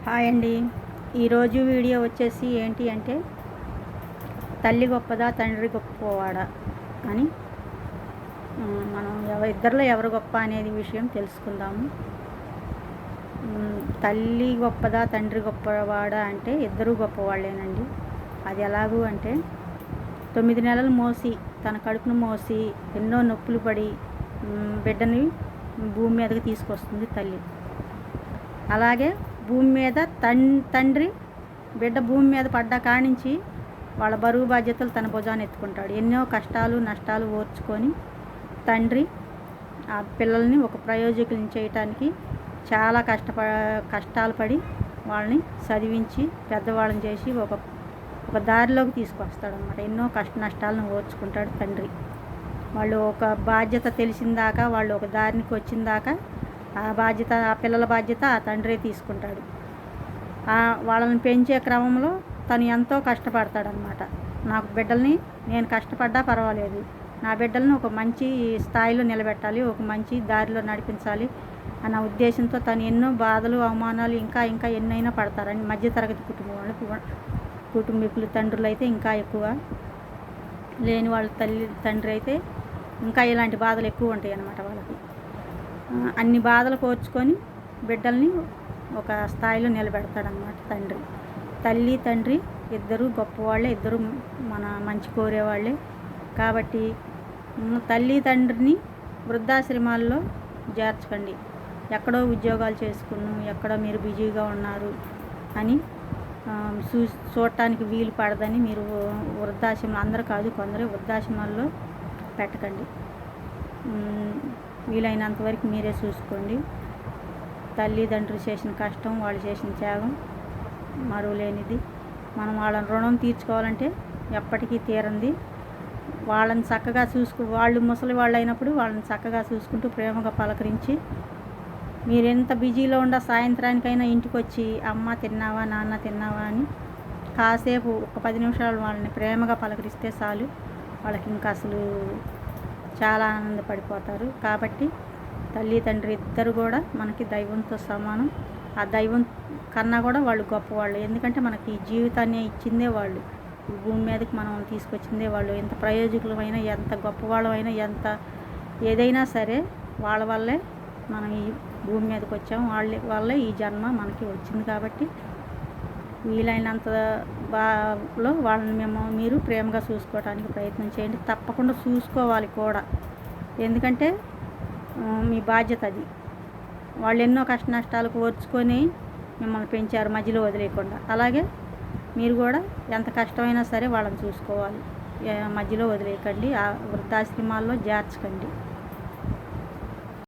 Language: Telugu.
హాయ్ అండి. ఈరోజు వీడియో వచ్చేసి ఏంటి అంటే తల్లి గొప్పదా తండ్రి గొప్పవాడా అని మనం ఇద్దరిలో ఎవరు గొప్ప అనేది విషయం తెలుసుకుందాము. తల్లి గొప్పదా తండ్రి గొప్పవాడా అంటే ఇద్దరూ గొప్పవాళ్ళేనండి. అది ఎలాగూ అంటే 9 నెలలు మోసి తన కడుపును మోసి ఎన్నో నొప్పులు పడి బిడ్డని భూమి మీదకి తీసుకొస్తుంది తల్లి. అలాగే భూమి మీద తండ్రి బిడ్డ భూమి మీద పడ్డ కానించి వాళ్ళ బరువు బాధ్యతలు తన భుజాన్ని ఎత్తుకుంటాడు. ఎన్నో కష్టాలు నష్టాలు ఓర్చుకొని తండ్రి ఆ పిల్లల్ని ఒక ప్రయోజకులను చేయటానికి చాలా కష్టాలు పడి వాళ్ళని చదివించి పెద్దవాళ్ళని చేసి ఒక దారిలోకి తీసుకొస్తాడు అన్నమాట. ఎన్నో కష్ట నష్టాలను ఓర్చుకుంటాడు తండ్రి. వాళ్ళు ఒక బాధ్యత తెలిసిందాకా వాళ్ళు ఒక దారికి వచ్చిందాకా ఆ బాధ్యత ఆ పిల్లల బాధ్యత ఆ తండ్రే తీసుకుంటాడు. వాళ్ళని పెంచే క్రమంలో తను ఎంతో కష్టపడతాడనమాట. నాకు బిడ్డల్ని నేను కష్టపడ్డా పర్వాలేదు, నా బిడ్డల్ని ఒక మంచి స్థాయిలో నిలబెట్టాలి, ఒక మంచి దారిలో నడిపించాలి అన్న ఉద్దేశంతో తను ఎన్నో బాధలు అవమానాలు ఇంకా ఎన్నైనా పడతారని మధ్యతరగతి కుటుంబీకులు తండ్రులు అయితే ఇంకా ఎక్కువ, లేని వాళ్ళ తండ్రి అయితే ఇంకా ఇలాంటి బాధలు ఎక్కువ ఉంటాయి అన్నమాట వాళ్ళకి. అన్ని బాధలు కోర్చుకొని బిడ్డల్ని ఒక స్థాయిలో నిలబెడతాడనమాట తండ్రి. తల్లి తండ్రి ఇద్దరు గొప్పవాళ్ళే, ఇద్దరు మన మంచి కోరేవాళ్ళే. కాబట్టి తల్లి తండ్రిని వృద్ధాశ్రమాల్లో చేర్చకండి. ఎక్కడో ఉద్యోగాలు చేసుకుని ఎక్కడో మీరు బిజీగా ఉన్నారు అని చూడటానికి వీలు పడదని మీరు వృద్ధాశ్రమం అందరూ కాదు కొందరు వృద్ధాశ్రమాల్లో పెట్టకండి. వీలైనంత వరకు మీరే చూసుకోండి. తల్లిదండ్రులు చేసిన కష్టం, వాళ్ళు చేసిన త్యాగం మరువలేనిది. మనం వాళ్ళని రుణం తీర్చుకోవాలంటే ఎప్పటికీ తీరంది. వాళ్ళని చక్కగా వాళ్ళు ముసలి వాళ్ళు అయినప్పుడు వాళ్ళని చక్కగా చూసుకుంటూ ప్రేమగా పలకరించి, మీరు ఎంత బిజీలో ఉండ సాయంత్రానికైనా ఇంటికి వచ్చి అమ్మ తిన్నావా నాన్న తిన్నావా అని కాసేపు ఒక 10 నిమిషాలు వాళ్ళని ప్రేమగా పలకరిస్తే చాలు, వాళ్ళకి ఇంకా అసలు చాలా ఆనందపడిపోతారు. కాబట్టి తల్లి తండ్రి ఇద్దరు కూడా మనకి దైవంతో సమానం. ఆ దైవం కన్నా కూడా వాళ్ళు గొప్పవాళ్ళు. ఎందుకంటే మనకి ఈ జీవితాన్ని ఇచ్చిందే వాళ్ళు, ఈ భూమి మీదకి మనం తీసుకొచ్చిందే వాళ్ళు. ఎంత ప్రయోజకులమైనా ఎంత గొప్పవాళ్ళమైనా ఎంత ఏదైనా సరే వాళ్ళ వల్లే మనం ఈ భూమి మీదకి వచ్చాము, వాళ్ళే ఈ జన్మ మనకి వచ్చింది. కాబట్టి వీలైనంత వాళ్ళని మీరు ప్రేమగా చూసుకోవడానికి ప్రయత్నం చేయండి. తప్పకుండా చూసుకోవాలి కూడా, ఎందుకంటే మీ బాధ్యత అది. వాళ్ళు ఎన్నో కష్ట నష్టాలకు ఓర్చుకొని మిమ్మల్ని పెంచారు మధ్యలో వదిలేయకుండా. అలాగే మీరు కూడా ఎంత కష్టమైనా సరే వాళ్ళని చూసుకోవాలి, మధ్యలో వదిలేయకండి, ఆ వృద్ధాశ్రమాల్లో చేర్చకండి.